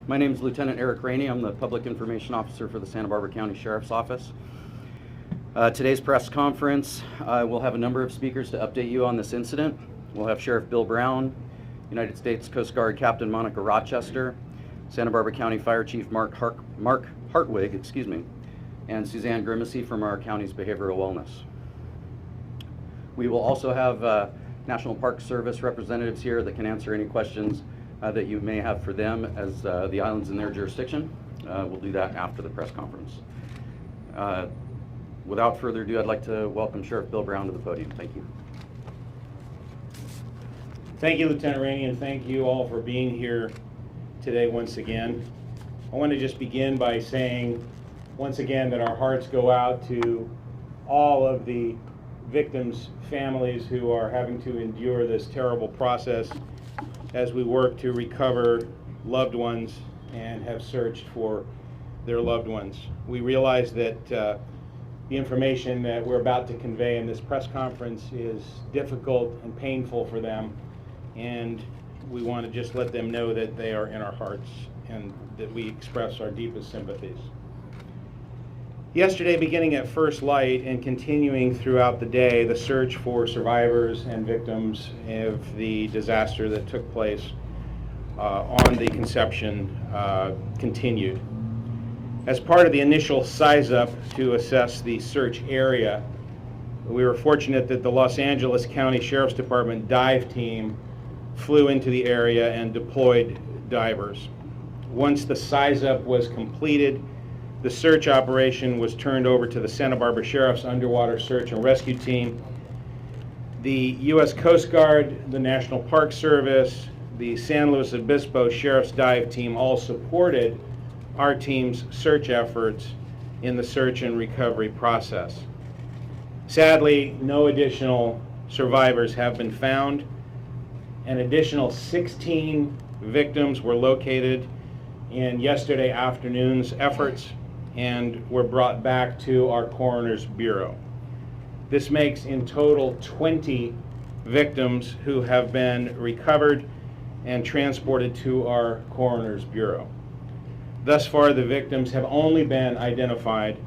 My name is Lieutenant Eric Rainey. I'm the Public Information Officer for the Santa Barbara County Sheriff's Office. Today's press conference, we'll have a number of speakers to update you on this incident. We'll have Sheriff Bill Brown, United States Coast Guard Captain Monica Rochester, Santa Barbara County Fire Chief Mark Hartwig, and Suzanne Grimacy from our county's behavioral wellness. We will also have National Park Service representatives here that can answer any questions that you may have for them as the island's in their jurisdiction. We'll do that after the press conference. Without further ado, I'd like to welcome Sheriff Bill Brown to the podium. Thank you. Thank you, Lieutenant Rainey, and thank you all for being here today once again. I want to just begin by saying once again that our hearts go out to all of the victims' families who are having to endure this terrible process as we work to recover loved ones and have searched for their loved ones. We realize that the information that we're about to convey in this press conference is difficult and painful for them, and we want to just let them know that they are in our hearts and that we express our deepest sympathies. Yesterday, beginning at first light and continuing throughout the day, the search for survivors and victims of the disaster that took place on the Conception continued. As part of the initial size-up to assess the search area, we were fortunate that the Los Angeles County Sheriff's Department dive team flew into the area and deployed divers. Once the size-up was completed, the search operation was turned over to the Santa Barbara Sheriff's Underwater Search and Rescue Team. The U.S. Coast Guard, the National Park Service, the San Luis Obispo Sheriff's Dive Team all supported our team's search efforts in the search and recovery process. Sadly, no additional survivors have been found. An additional 16 victims were located in yesterday afternoon's efforts and were brought back to our Coroner's Bureau. This makes in total 20 victims who have been recovered and transported to our Coroner's Bureau. Thus far, the victims have only been identified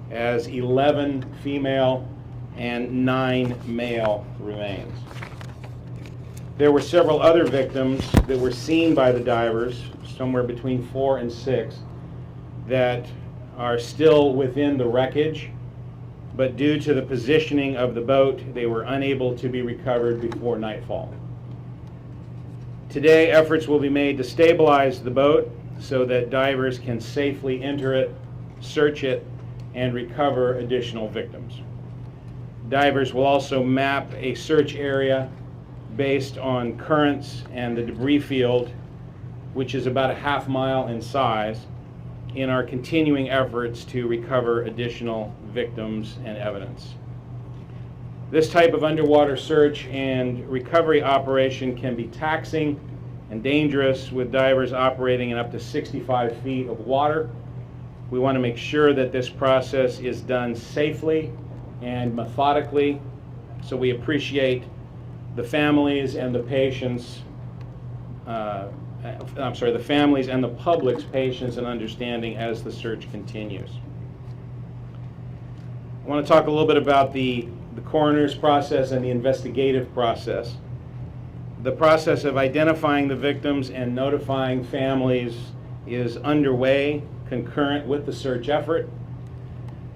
as 11 female and 9 male remains. There were several other victims that were seen by the divers, somewhere between 4 and 6, that are still within the wreckage, but due to the positioning of the boat, they were unable to be recovered before nightfall. Today, efforts will be made to stabilize the boat so that divers can safely enter it, search it, and recover additional victims. Divers will also map a search area based on currents and the debris field, which is about a half mile in size, in our continuing efforts to recover additional victims and evidence. This type of underwater search and recovery operation can be taxing and dangerous, with divers operating in up to 65 feet of water. We want to make sure that this process is done safely and methodically, so we appreciate the families and the patients the families and the public's patience and understanding as the search continues. I want to talk a little bit about the coroner's process and the investigative process. The process of identifying the victims and notifying families is underway concurrent with the search effort.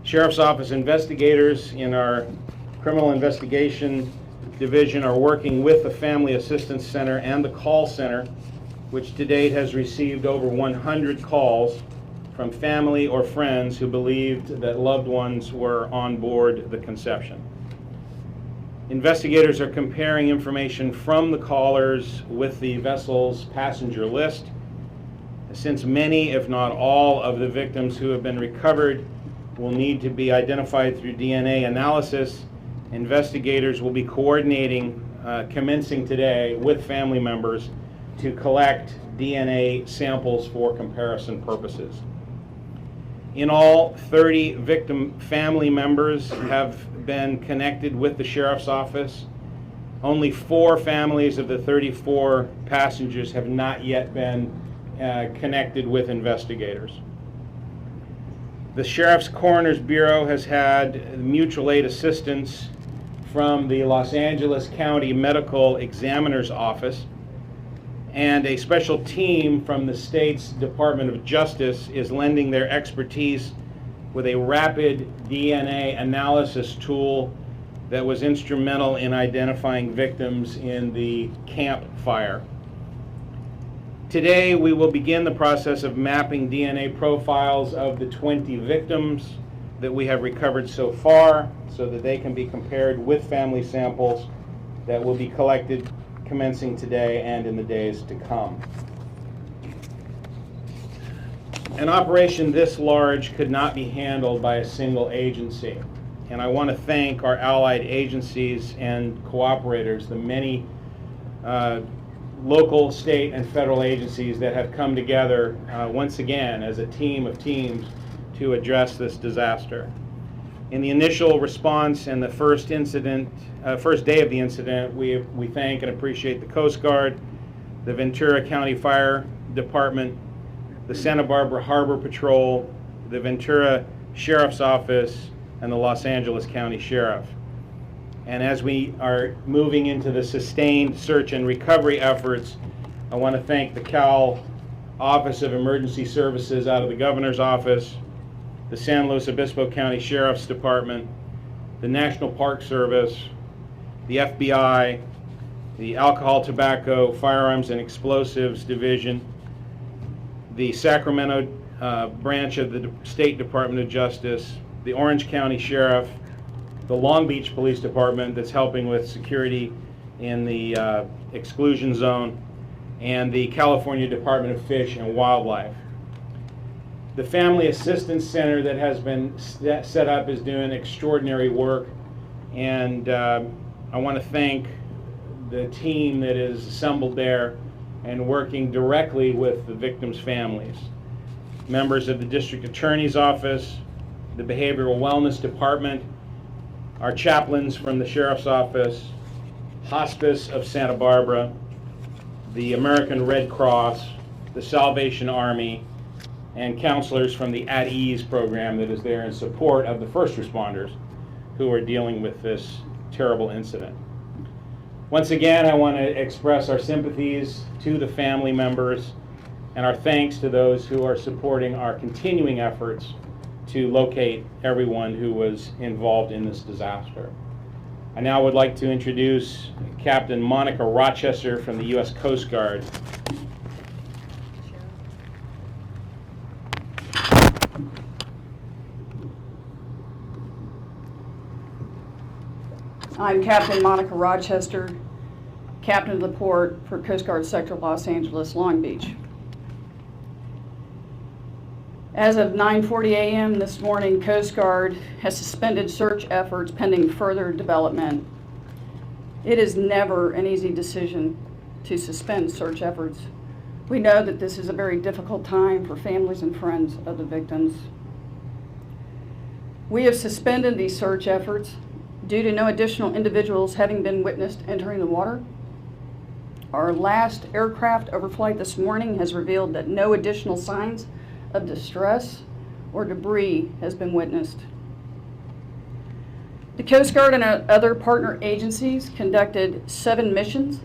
Sheriff's Office investigators in our Criminal Investigation Division are working with the Family Assistance Center and the call center, which to date has received over 100 calls from family or friends who believed that loved ones were on board the Conception. Investigators are comparing information from the callers with the vessel's passenger list. Since many, if not all, of the victims who have been recovered will need to be identified through DNA analysis, investigators will be coordinating, commencing today, with family members to collect DNA samples for comparison purposes. In all, 30 victim family members have been connected with the Sheriff's Office. Only 4 families of the 34 passengers have not yet been connected with investigators. The Sheriff's Coroner's Bureau has had mutual aid assistance from the Los Angeles County Medical Examiner's Office, and a special team from the state's Department of Justice is lending their expertise with a rapid DNA analysis tool that was instrumental in identifying victims in the Camp Fire. Today, we will begin the process of mapping DNA profiles of the 20 victims that we have recovered so far so that they can be compared with family samples that will be collected commencing today and in the days to come. An operation this large could not be handled by a single agency, and I want to thank our allied agencies and cooperators, the many local, state, and federal agencies that have come together once again as a team of teams to address this disaster. In the initial response and the first day of the incident, we thank and appreciate the Coast Guard, the Ventura County Fire Department, the Santa Barbara Harbor Patrol, the Ventura Sheriff's Office, and the Los Angeles County Sheriff. And as we are moving into the sustained search and recovery efforts, I want to thank the Cal Office of Emergency Services out of the Governor's Office, the San Luis Obispo County Sheriff's Department, the National Park Service, the FBI, the Alcohol, Tobacco, Firearms, and Explosives Division, the Sacramento branch of the State Department of Justice, the Orange County Sheriff, the Long Beach Police Department that's helping with security in the exclusion zone, and the California Department of Fish and Wildlife. The Family Assistance Center that has been set up is doing extraordinary work, and I want to thank the team that is assembled there and working directly with the victims' families. Members of the District Attorney's Office, the Behavioral Wellness Department, our chaplains from the Sheriff's Office, Hospice of Santa Barbara, the American Red Cross, the Salvation Army, and counselors from the At Ease program that is there in support of the first responders who are dealing with this terrible incident. Once again, I want to express our sympathies to the family members and our thanks to those who are supporting our continuing efforts to locate everyone who was involved in this disaster. I now would like to introduce Captain Monica Rochester from the U.S. Coast Guard. I'm Captain Monica Rochester, Captain of the Port for Coast Guard Sector Los Angeles, Long Beach. As of 9:40 a.m. this morning, Coast Guard has suspended search efforts pending further development. It is never an easy decision to suspend search efforts. We know that this is a very difficult time for families and friends of the victims. We have suspended these search efforts due to no additional individuals having been witnessed entering the water. Our last aircraft overflight this morning has revealed that no additional signs of distress or debris has been witnessed. The Coast Guard and other partner agencies conducted 7 missions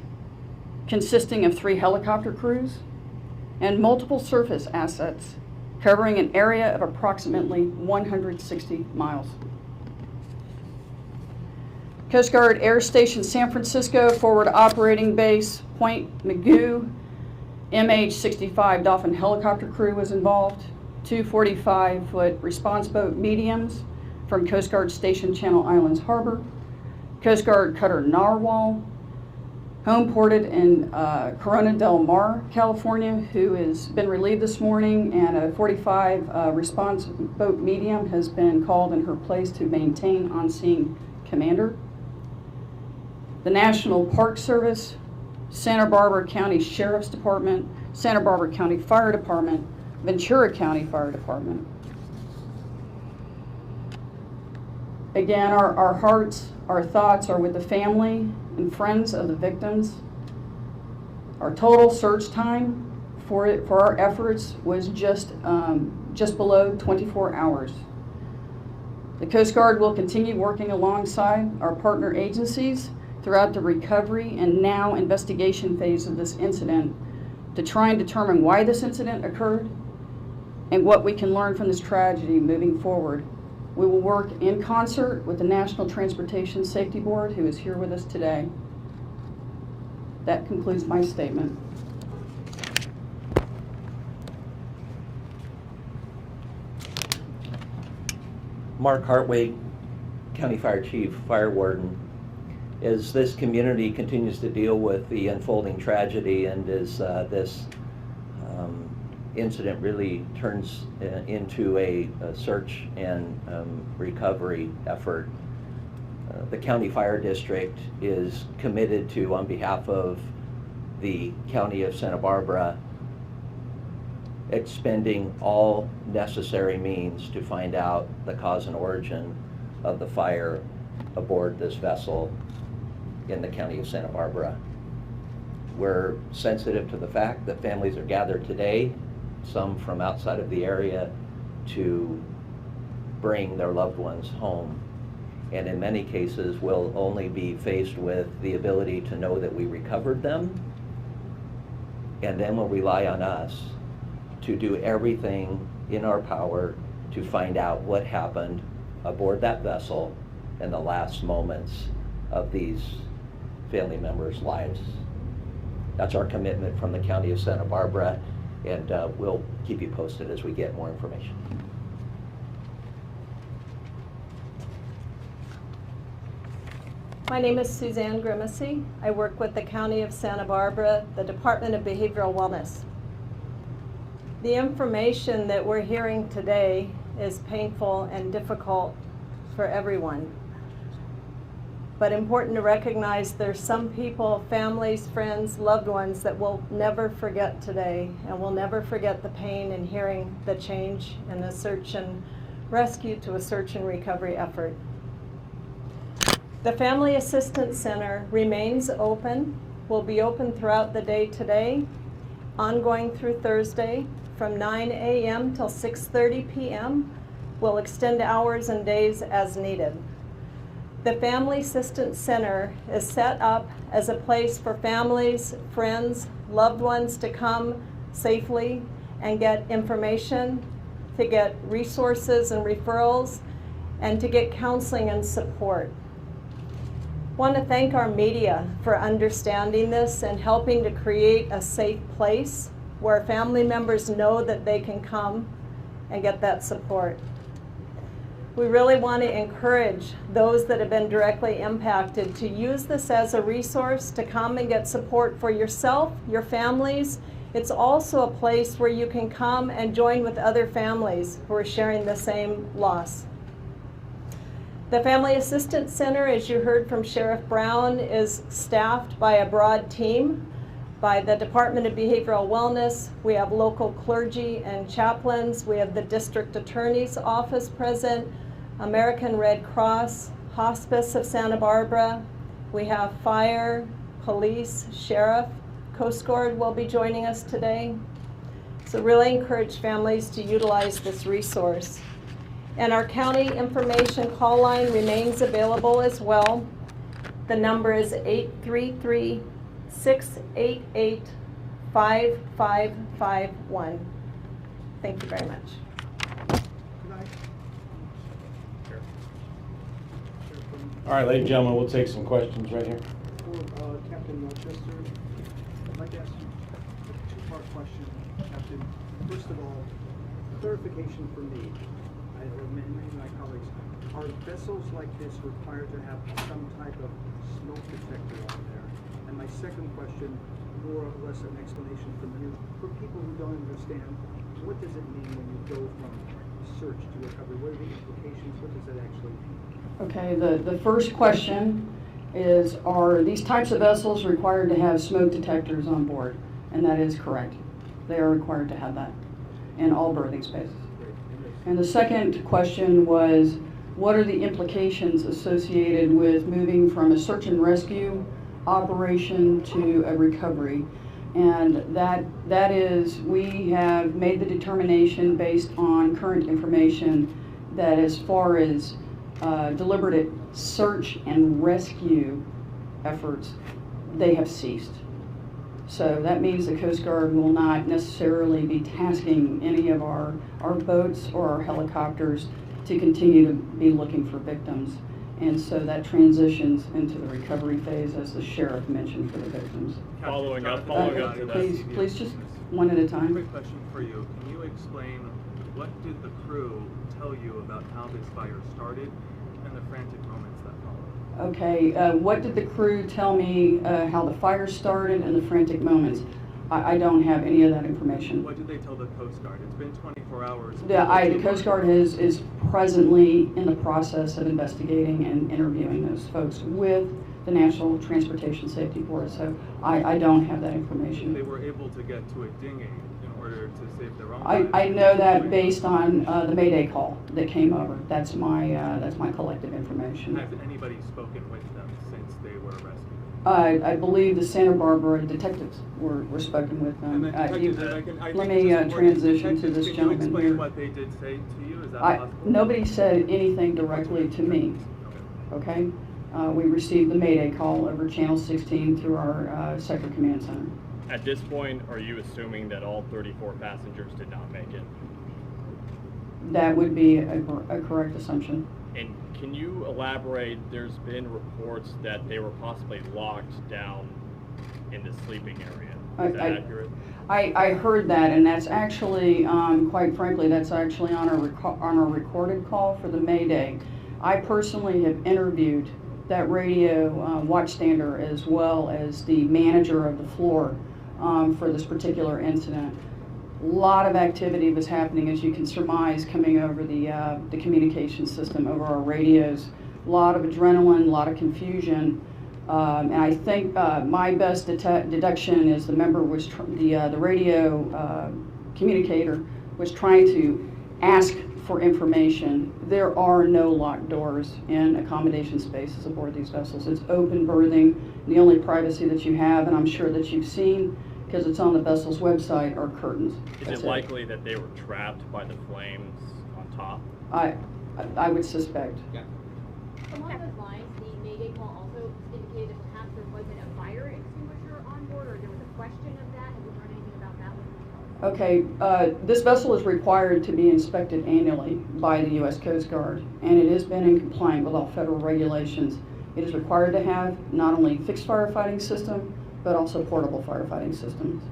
consisting of 3 helicopter crews and multiple surface assets covering an area of approximately 160 miles. Coast Guard Air Station San Francisco Forward Operating Base Point Mugu MH-65 Dolphin helicopter crew was involved. 2 45-foot response boat mediums from Coast Guard Station Channel Islands Harbor, Coast Guard Cutter Narwhal, home ported in Corona del Mar, California, who has been relieved this morning, and a 45 response boat medium has been called in her place to maintain on-scene commander. The National Park Service, Santa Barbara County Sheriff's Department, Santa Barbara County Fire Department, Ventura County Fire Department. Again, our hearts, our thoughts are with the family and friends of the victims. Our total search time for our efforts was just below 24 hours. The Coast Guard will continue working alongside our partner agencies throughout the recovery and now investigation phase of this incident to try and determine why this incident occurred and what we can learn from this tragedy moving forward. We will work in concert with the National Transportation Safety Board, who is here with us today. That concludes my statement. Mark Hartwig, County Fire Chief, Fire Warden. As this community continues to deal with the unfolding tragedy and as this incident really turns into a search and recovery effort, the County Fire District is committed to, on behalf of the County of Santa Barbara, expending all necessary means to find out the cause and origin of the fire aboard this vessel in the County of Santa Barbara. We're sensitive to the fact that families are gathered today, some from outside of the area, to bring their loved ones home. And in many cases will only be faced with the ability to know that we recovered them, and then will rely on us to do everything in our power to find out what happened aboard that vessel in the last moments of these family members' lives. That's our commitment from the County of Santa Barbara, and we'll keep you posted as we get more information. My name is Suzanne Grimacy. I work with the County of Santa Barbara, the Department of Behavioral Wellness. The information that we're hearing today is painful and difficult for everyone. But important to recognize there's some people, families, friends, loved ones that will never forget today, and will never forget the pain in hearing the change in the search and rescue to a search and recovery effort. The Family Assistance Center remains open, will be open throughout the day today, ongoing through Thursday from 9 a.m. till 6:30 p.m. We'll extend hours and days as needed. The Family Assistance Center is set up as a place for families, friends, loved ones to come safely and get information, to get resources and referrals, and to get counseling and support. I want to thank our media for understanding this and helping to create a safe place where family members know that they can come and get that support. We really want to encourage those that have been directly impacted to use this as a resource to come and get support for yourself, your families. It's also a place where you can come and join with other families who are sharing the same loss. The Family Assistance Center, as you heard from Sheriff Brown, is staffed by a broad team by the Department of Behavioral Wellness. We have local clergy and chaplains. We have the District Attorney's Office present, American Red Cross, Hospice of Santa Barbara. We have fire, police, sheriff, Coast Guard will be joining us today. So really encourage families to utilize this resource. And our county information call line remains available as well. The number is 833-688-5551. Thank you very much. All right, ladies and gentlemen, we'll take some questions right here. For Captain Chester, I'd like to ask you a two-part question, Captain. First of all, clarification for me, or many of my colleagues, are vessels like this required to have some type of smoke detector on there? And my second question, more or less an explanation from you, for people who don't understand, what does it mean when you go from search to recovery? What are the implications? What does that actually mean? Okay, the first question is, are these types of vessels required to have smoke detectors on board? And that is correct. They are required to have that in all berthing spaces. And the second question was, what are the implications associated with moving from a search and rescue operation to a recovery? And that is, we have made the determination based on current information that as far as deliberate search and rescue efforts, they have ceased. So that means the Coast Guard will not necessarily be tasking any of our boats or our helicopters to continue to be looking for victims. And so that transitions into the recovery phase, as the sheriff mentioned, for the victims. Following up to that. Please just one at a time. Quick question for you. Can you explain what did the crew tell you about how this fire started and the frantic moments that followed? Okay, what did the crew tell me how the fire started and the frantic moments? I don't have any of that information. What did they tell the Coast Guard? It's been 24 hours. The Coast Guard is presently in the process of investigating and interviewing those folks with the National Transportation Safety Board, so I don't have that information. They were able to get to a dinghy in order to save their own I know that based on the Mayday call that came over. That's my collective information. Has anybody spoken with them since they were arrested? I believe the Santa Barbara detectives were spoken with them. And the detectives, and I think Let it's me important, transition to detectives, this can you gentleman explain here. what they did say to you? Is that possible? Nobody said anything directly to me, Okay. okay? We received the Mayday call over Channel 16 through our Sector Command Center. At this point, are you assuming that all 34 passengers did not make it? That would be a correct assumption. And can you elaborate? There's been reports that they were possibly locked down in the sleeping area. Is that accurate? I heard that, and that's actually, quite frankly, that's actually on our recorded call for the Mayday. I personally have interviewed that radio watchstander as well as the manager of the floor for this particular incident. A lot of activity was happening, as you can surmise, coming over the communication system, over our radios. A lot of adrenaline, a lot of confusion. And I think my best deduction is the member was, the radio communicator was trying to ask for information. There are no locked doors in accommodation spaces aboard these vessels. It's open berthing. The only privacy that you have, and I'm sure that you've seen, because it's on the vessel's website, are curtains. Is That's it likely that they were trapped by the flames on top? I would suspect. Along those lines, the Mayday call also indicated that perhaps there wasn't a fire extinguisher on board, or there was a question of that. Have you heard anything about that? Okay, this vessel is required to be inspected annually by the U.S. Coast Guard, and it has been in compliance with all federal regulations. It is required to have not only fixed firefighting system, but also portable firefighting systems.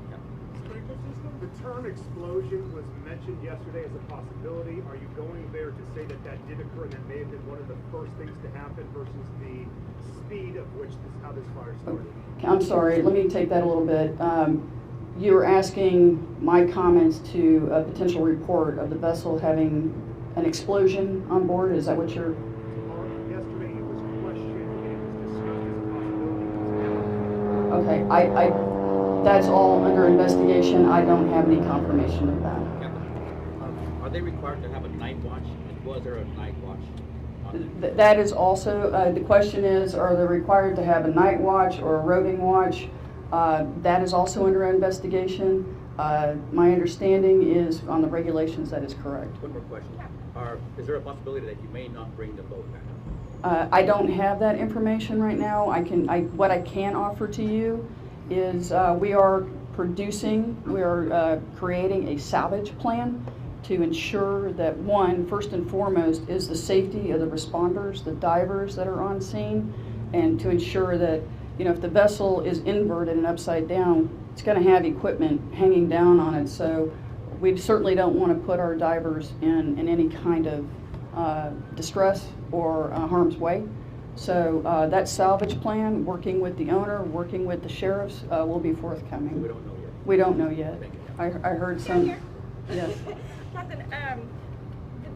The term explosion was mentioned yesterday as a possibility. Are you going there to say that that did occur and that may have been one of the first things to happen versus the speed of which how this fire started? I'm sorry, let me take that a little bit. You were asking my comments to a potential report of the vessel having an explosion on board. Is that what you're? Yesterday it was questioned and it was discussed as a possibility. Okay, that's all under investigation. I don't have any confirmation of that. Are they required to have a night watch? And was there a night watch? That is also, the question is, are they required to have a night watch or a roving watch? That is also under investigation. My understanding is on the regulations that is correct. One more question. Is there a possibility that you may not bring the boat back? I don't have that information right now. What I can offer to you is we are creating a salvage plan to ensure that, one, first and foremost, is the safety of the responders, the divers that are on scene, and to ensure that, if the vessel is inverted and upside down, it's going to have equipment hanging down on it. So we certainly don't want to put our divers in any kind of distress or harm's way. So that salvage plan, working with the owner, working with the sheriffs, will be forthcoming. We don't know yet. We don't know yet. Thank you. I heard some. Here. Yes. Captain,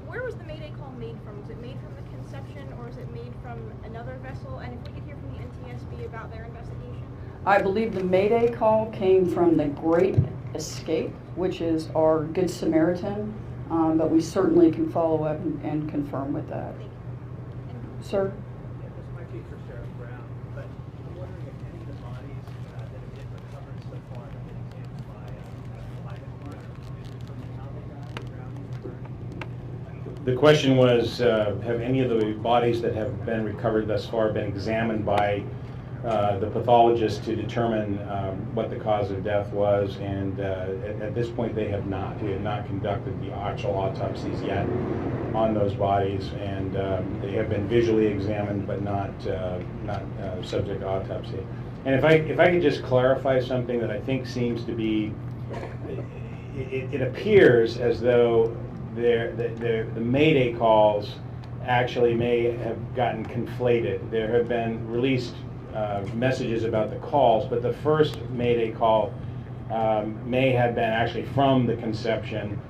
where was the Mayday call made from? Was it made from the Conception, or is it made from another vessel? And if we could hear from the NTSB about their investigation? I believe the Mayday call came from the Great Escape, which is our Good Samaritan, but we certainly can follow up and confirm with that. Thank you. Sir? Yeah, this might be for Sheriff Brown, but I'm wondering if any of the bodies that have been recovered so far have been The question was, have any of the bodies that have been recovered thus far been examined by the pathologist to determine what the cause of death was? And at this point, they have not. We have not conducted the actual autopsies yet on those bodies, and they have been visually examined, but not subject to autopsy. And if I could just clarify something that I think seems to be, it appears as though the Mayday calls actually may have gotten conflated. There have been released messages about the calls, but the first Mayday call may have been actually from the conception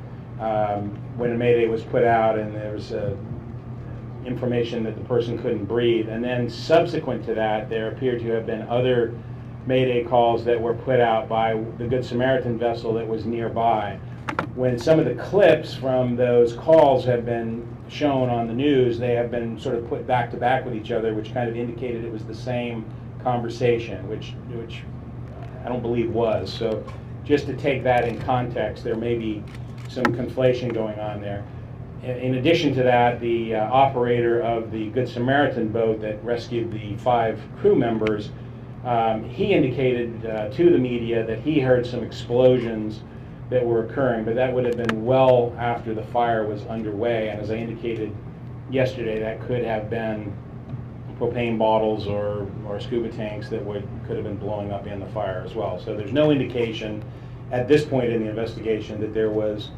when a Mayday was put out and there was information that the person couldn't breathe. And then subsequent to that, there appeared to have been other Mayday calls that were put out by the Good Samaritan vessel that was nearby. When some of the clips from those calls have been shown on the news, they have been sort of put back to back with each other, which kind of indicated it was the same conversation, which I don't believe was. So just to take that in context, there may be some conflation going on there. In addition to that, the operator of the Good Samaritan boat that rescued the 5 crew members, he indicated to the media that he heard some explosions that were occurring, but that would have been well after the fire was underway. And as I indicated yesterday, that could have been propane bottles or scuba tanks that could have been blowing up in the fire as well. So there's no indication at this point in the investigation that there was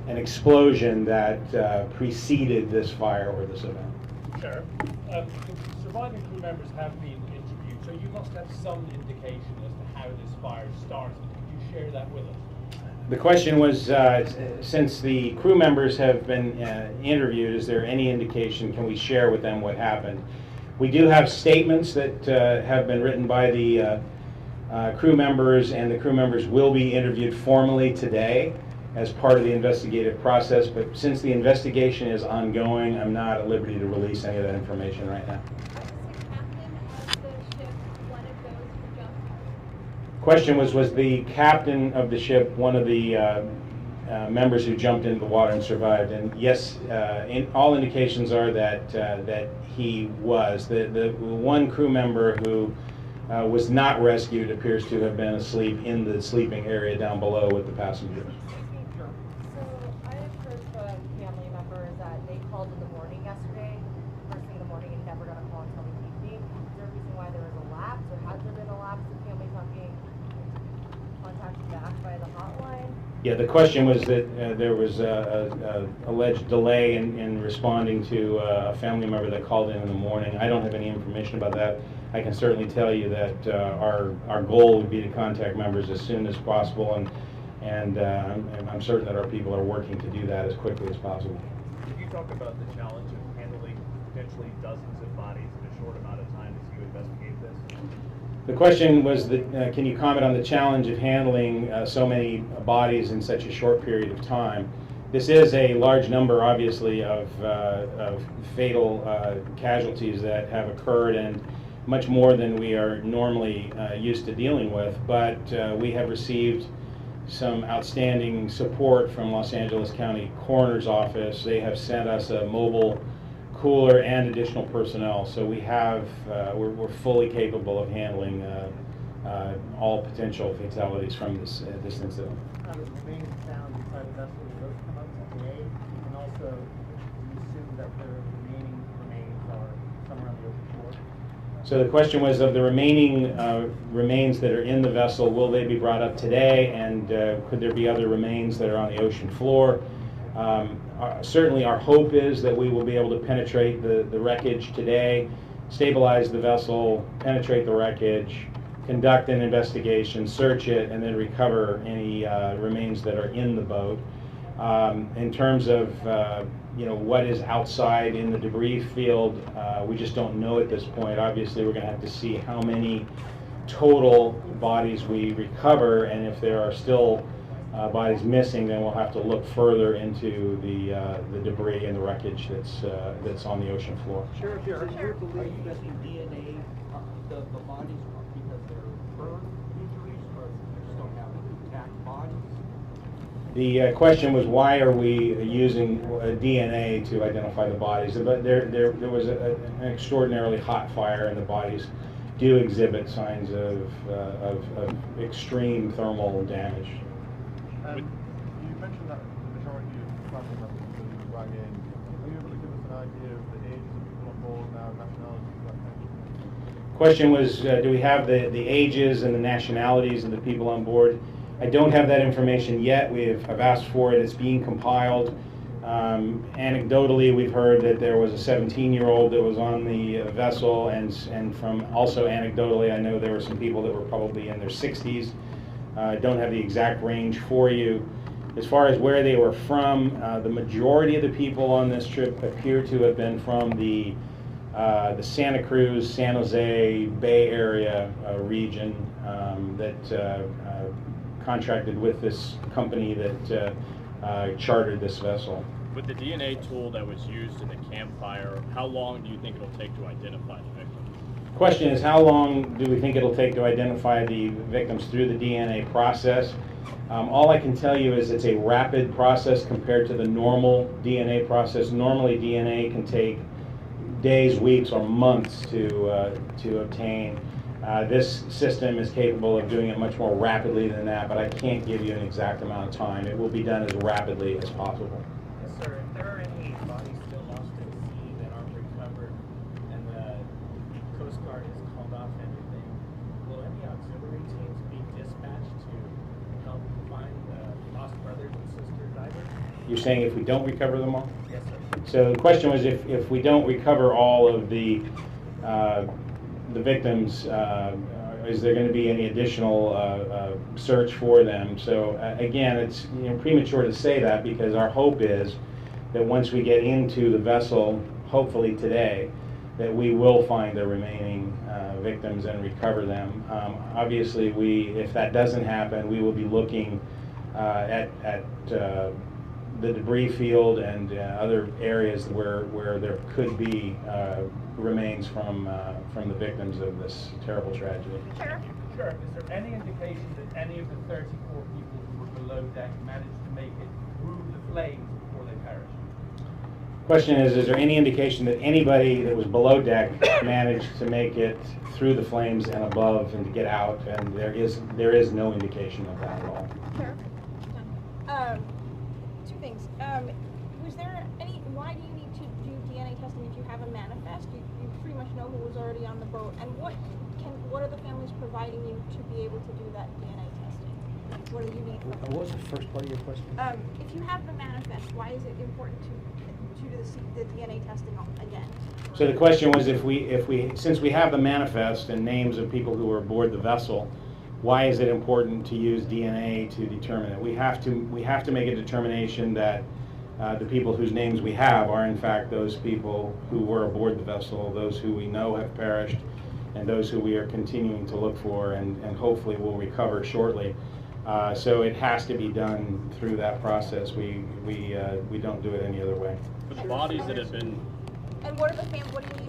an explosion that preceded this fire or this event. Sheriff, the surviving crew members have been interviewed, so you must have some indication as to how this fire started. Could you share that with us? The question was, since the crew members have been interviewed, is there any indication, can we share with them what happened? We do have statements that have been written by the crew members, and the crew members will be interviewed formally today as part of the investigative process, but since the investigation is ongoing, I'm not at liberty to release any of that information right now. Question was the captain of the ship one of the members who jumped into the water and survived? And yes, all indications are that he was. The one crew member who was not rescued appears to have been asleep in the sleeping area down below with the passengers. So I have heard from family members that they called in the morning yesterday, first thing in the morning, and never got a call until the evening. Is there a reason why there was a lapse, or has there been a lapse if families not being contacted back by the hotline? Yeah, the question was that there was a alleged delay in responding to a family member that called in the morning. I don't have any information about that. I can certainly tell you that our goal would be to contact members as soon as possible, and I'm certain that our people are working to do that as quickly as possible. Could you talk about the challenge of handling potentially dozens of bodies in a short amount of time as you investigate this? The question was that, can you comment on the challenge of handling so many bodies in such a short period of time? This is a large number, obviously, of fatal casualties that have occurred, and much more than we are normally used to dealing with. But we have received some outstanding support from Los Angeles County Coroner's Office. They have sent us a mobile cooler and additional personnel, so we have we're fully capable of handling all potential fatalities from this incident. How does remains found inside the vessel, do those come up today? And also, you assume that the remaining remains are somewhere on the open floor? So the question was, of the remaining remains that are in the vessel, will they be brought up today, and could there be other remains that are on the ocean floor? Certainly our hope is that we will be able to penetrate the wreckage today, stabilize the vessel, penetrate the wreckage, conduct an investigation, search it, and then recover any remains that are in the boat. In terms of what is outside in the debris field, we just don't know at this point. Obviously, we're going to have to see how many total bodies we recover, and if there are still bodies missing, then we'll have to look further into the debris and the wreckage that's on the ocean floor. Sheriff, are you believe that the DNA, the bodies are because they're burn injuries, or you just don't have intact bodies? The question was, why are we using DNA to identify the bodies? But there was an extraordinarily hot fire, and the bodies do exhibit signs of extreme thermal damage. You mentioned that the majority of family members that you brought in. Are you able to give us an idea of the ages of people on board now, nationalities, that kind of thing? Question was, do we have the ages and the nationalities of the people on board? I don't have that information yet. I've asked for it. It's being compiled. Anecdotally, we've heard that there was a 17-year-old that was on the vessel, and from also anecdotally, I know there were some people that were probably in their 60s. I don't have the exact range for you. As far as where they were from, the majority of the people on this trip appear to have been from the Santa Cruz, San Jose Bay Area region that contracted with this company that chartered this vessel. With the DNA tool that was used in the campfire, how long do you think it'll take to identify the victim? Question is, how long do we think it'll take to identify the victims through the DNA process? All I can tell you is it's a rapid process compared to the normal DNA process. Normally, DNA can take days, weeks, or months to obtain. This system is capable of doing it much more rapidly than that, but I can't give you an exact amount of time. It will be done as rapidly as possible. Yes, sir. If there are any bodies still lost at sea that aren't recovered and the Coast Guard has called off everything, will any auxiliary teams be dispatched to help find the lost brothers and sisters divers? You're saying if we don't recover them all? Yes, sir. So the question was, if we don't recover all of the victims, is there going to be any additional search for them? So again, it's premature to say that, because our hope is that once we get into the vessel, hopefully today, that we will find the remaining victims and recover them. Obviously, if that doesn't happen, we will be looking at the debris field and other areas where there could be remains from the victims of this terrible tragedy. Sheriff, is there any indication that any of the 34 people who were below deck managed to make it through the flames before they perished? Question is there any indication that anybody that was below deck managed to make it through the flames and above and to get out? And there is no indication of that at all. Sure. Two things. Was there any? Why do you need to do DNA testing if you have a manifest? You pretty much know who was already on the boat. And what are the families providing you to be able to do that DNA testing? What do you need? What was the first part of your question? If you have the manifest, why is it important to do the DNA testing again? So the question was, since we have the manifest and names of people who were aboard the vessel, why is it important to use DNA to determine it? We have to make a determination that the people whose names we have are in fact those people who were aboard the vessel, those who we know have perished, and those who we are continuing to look for and hopefully will recover shortly. So it has to be done through that process. We don't do it any other way. For the bodies that have been... And what do you need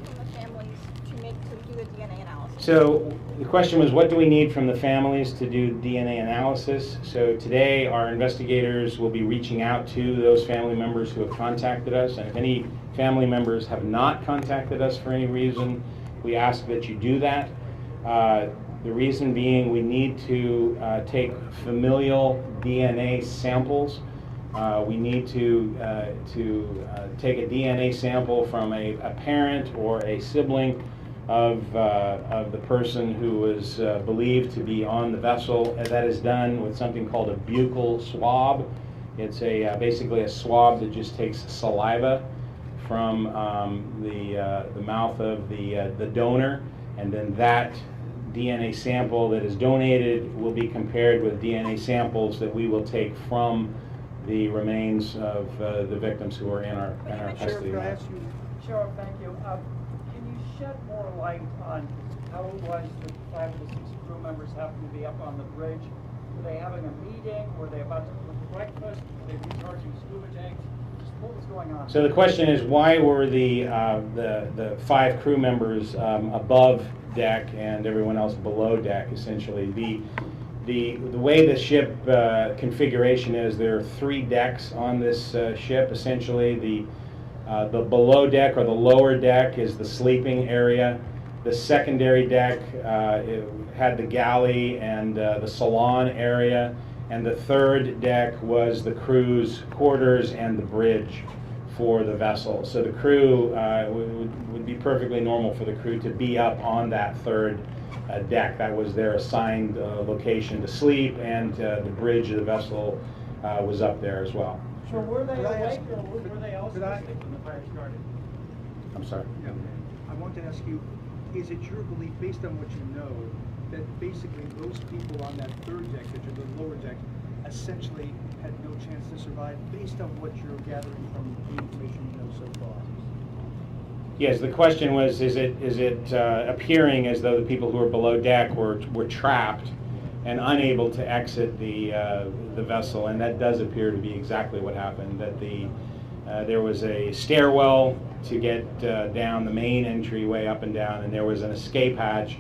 from the families to do the DNA analysis? So the question was, what do we need from the families to do DNA analysis? So today our investigators will be reaching out to those family members who have contacted us, and if any family members have not contacted us for any reason, we ask that you do that. The reason being, we need to take familial DNA samples. We need to take a DNA sample from a parent or a sibling of the person who was believed to be on the vessel. That is done with something called a buccal swab. It's basically a swab that just takes saliva from the mouth of the donor, and then that DNA sample that is donated will be compared with DNA samples that we will take from the remains of the victims who are in our custody. Sheriff, can I ask you? Sheriff, thank you. Can you shed more light on how it was that 5 of the 6 crew members happened to be up on the bridge? Were they having a meeting? Were they about to cook breakfast? Were they recharging scuba tanks? Just what was going on? So the question is, why were the 5 crew members above deck and everyone else below deck, essentially? The way the ship configuration is, there are 3 decks on this ship. Essentially, the below deck or the lower deck is the sleeping area. The secondary deck it had the galley and the salon area, and the third deck was the crew's quarters and the bridge for the vessel. So the crew would be perfectly normal for the crew to be up on that third deck. That was their assigned location to sleep, and the bridge of the vessel was up there as well. So were they Could I awake ask- or were they also could I- asleep when the fire started? I'm sorry. I want to ask you, is it your belief, based on what you know, that basically those people on that third deck, that are the lower deck, essentially had no chance to survive, based on what you're gathering from the information you know so far? Yes, the question was, is it appearing as though the people who are below deck were trapped and unable to exit the vessel? And that does appear to be exactly what happened. That there was a stairwell to get down the main entryway up and down, and there was an escape hatch,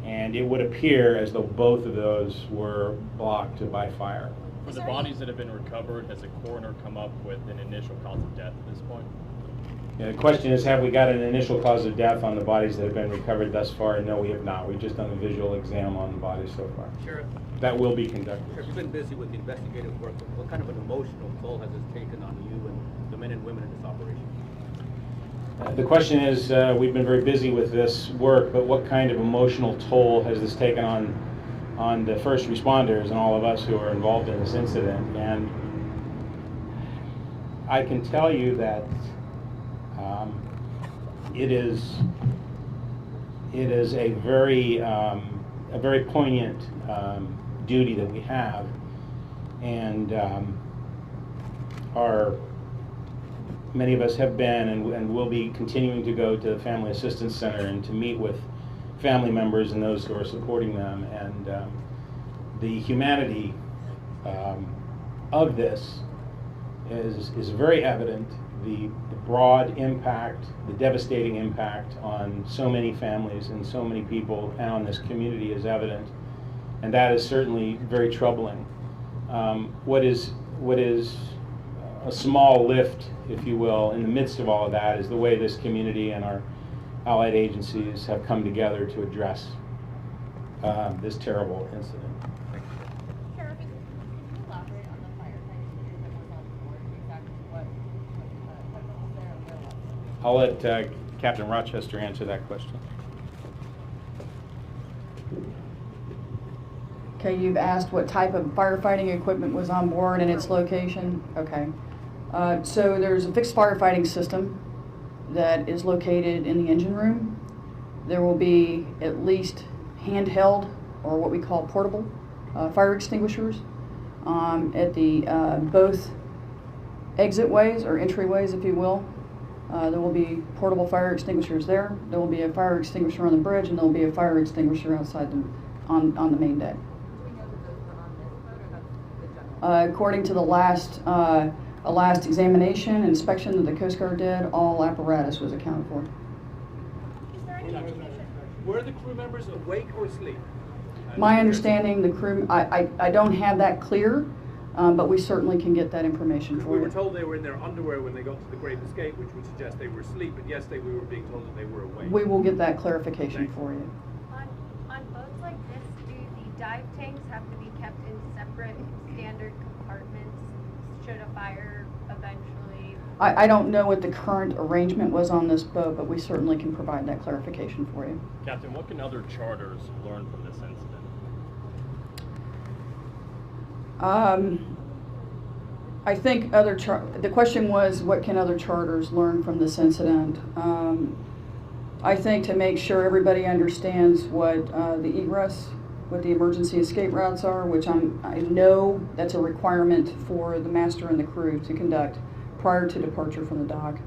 and it would appear as though both of those were blocked by fire. For the bodies that have been recovered, has a coroner come up with an initial cause of death at this point? Yeah, the question is, have we got an initial cause of death on the bodies that have been recovered thus far? No, we have not. We've just done a visual exam on the bodies so far. Sheriff, That will be conducted. Sheriff, you've been busy with the investigative work. What kind of an emotional toll has this taken on you and the men and women in this operation? The question is, we've been very busy with this work, but what kind of emotional toll has this taken on the first responders and all of us who are involved in this incident? And I can tell you that it is a very poignant duty that we have, and many of us have been and will be continuing to go to the Family Assistance Center and to meet with family members and those who are supporting them. And the humanity of this is very evident. The broad impact, the devastating impact on so many families and so many people and on this community is evident, and that is certainly very troubling. What is a small lift, if you will, in the midst of all of that is the way this community and our allied agencies have come together to address this terrible incident. Sheriff, can you elaborate on the firefighting crew that was on board? Exactly what was there and where was it? I'll let Captain Rochester answer that question. Okay, you've asked what type of firefighting equipment was on board and its location? Okay. So there's a fixed firefighting system that is located in the engine room. There will be at least handheld, or what we call portable, fire extinguishers at the both exit ways or entryways, if you will. There will be portable fire extinguishers there. There will be a fire extinguisher on the bridge, and there will be a fire extinguisher outside on the main deck. According to the last examination, inspection that the Coast Guard did, all apparatus was accounted for. Is there any indication? Were the crew members awake or asleep? My understanding, the crew, I don't have that clear, but we certainly can get that information for We were you. told they were in their underwear when they got to the Great Escape, which would suggest they were asleep, but yesterday we were being told that they were awake. We will get that clarification for you. On boats like this, do the dive tanks have to be kept in separate standard compartments should a fire eventually? I don't know what the current arrangement was on this boat, but we certainly can provide that clarification for you. Captain, what can other charters learn from this incident? I think the question was, what can other charters learn from this incident? I think to make sure everybody understands what the egress, what the emergency escape routes are, which I know that's a requirement for the master and the crew to conduct prior to departure from the dock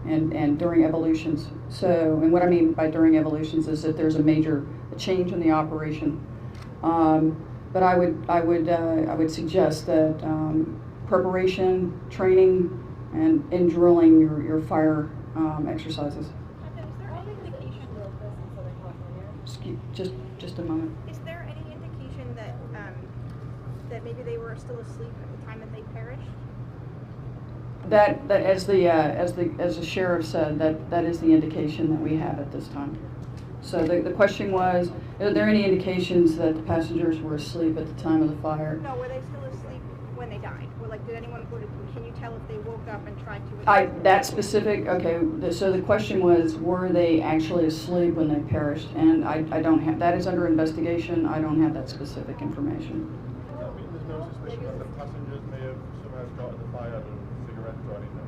and during evolutions. So, and what I mean by during evolutions is that there's a major change in the operation. But I would suggest that preparation, training, and drilling your fire exercises. Captain, is there any indication? Just a moment. Is there any indication that that maybe they were still asleep at the time that they perished? That as the sheriff said, that is the indication that we have at this time. So the question was, are there any indications that the passengers were asleep at the time of the fire? No, were they still asleep when they died? Or like, did anyone can you tell if they woke up and tried to? That specific, okay, so the question was, were they actually asleep when they perished? And I don't have, that is under investigation. I don't have that specific information. There's no suspicion that the passengers may have somehow started the fire with cigarettes or anything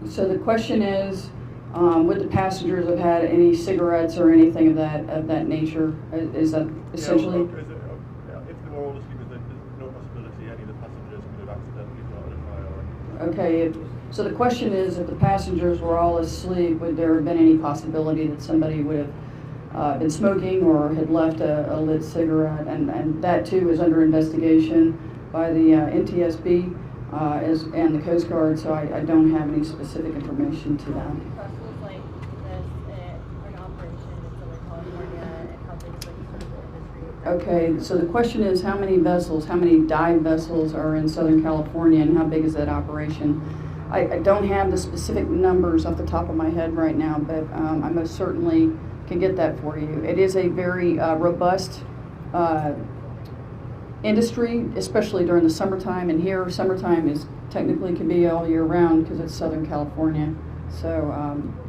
else? So the question is, would the passengers have had any cigarettes or anything of that nature? Is that essentially? If they were all asleep, there's no possibility any of the passengers could have accidentally started a fire or anything? Okay, so the question is, if the passengers were all asleep, would there have been any possibility that somebody would have been smoking or had left a lit cigarette? And that too is under investigation by the NTSB and the Coast Guard, so I don't have any specific information to that. Vessels like this are in operation in Southern California, and how big is like sort of the industry? Okay, so the question is, how many vessels, how many dive vessels are in Southern California, and how big is that operation? I don't have the specific numbers off the top of my head right now, but I most certainly can get that for you. It is a very robust industry, especially during the summertime, and here summertime is technically can be all year round because it's Southern California. So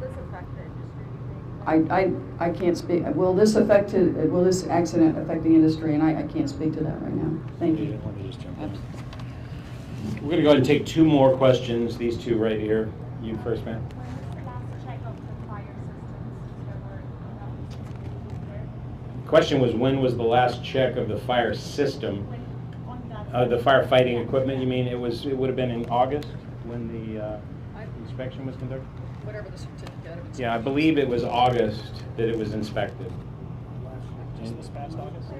Will this affect the industry? I can't speak. Will this accident affect the industry? And I can't speak to that right now. Thank you. We're going to go ahead and take two more questions, these two right here. You first, ma'am. Question was, when was the last check of the fire system? The firefighting equipment, you mean? It would have been in August when the inspection was conducted? Whatever the certificate of Yeah, I believe it was August that it was inspected. Just this past August?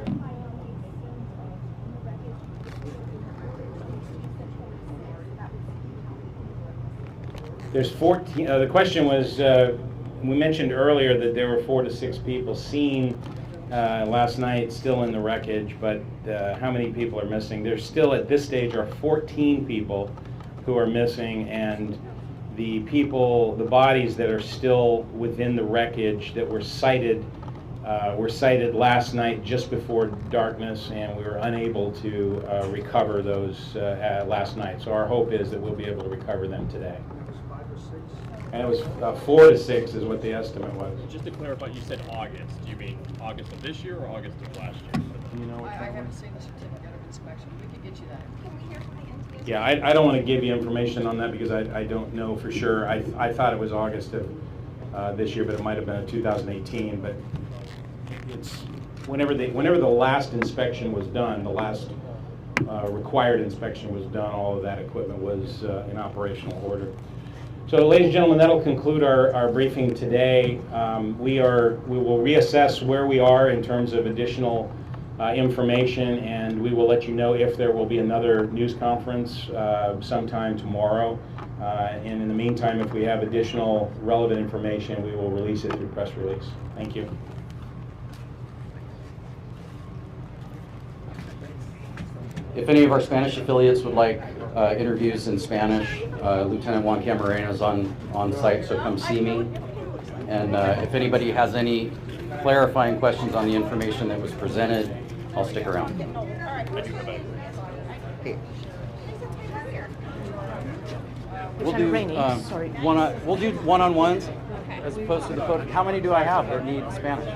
There's 14, the question was, we mentioned earlier that there were 4 to 6 people seen last night still in the wreckage, but how many people are missing? There's still, at this stage, are 14 people who are missing, and the bodies that are still within the wreckage that were sighted last night just before darkness, and we were unable to recover those last night. So our hope is that we'll be able to recover them today. And it was 4 to 6 is what the estimate was. Just to clarify, you said August. Do you mean August of this year or August of last year? You know, I haven't seen the certificate of inspection. We can get you that. Can we hear from the NTSB? Yeah, I don't want to give you information on that because I don't know for sure. I thought it was August of this year, but it might have been 2018. But it's whenever the last inspection was done, the last required inspection was done, all of that equipment was in operational order. So, ladies and gentlemen, that'll conclude our briefing today. We will reassess where we are in terms of additional information, and we will let you know if there will be another news conference sometime tomorrow. And in the meantime, if we have additional relevant information, we will release it through press release. Thank you. If any of our Spanish affiliates would like interviews in Spanish, Lieutenant Juan Camarena is on site, so come see me. And if anybody has any clarifying questions on the information that was presented, I'll stick around. We'll do we'll do one-on-ones as opposed to the photo. How many do I have that need Spanish?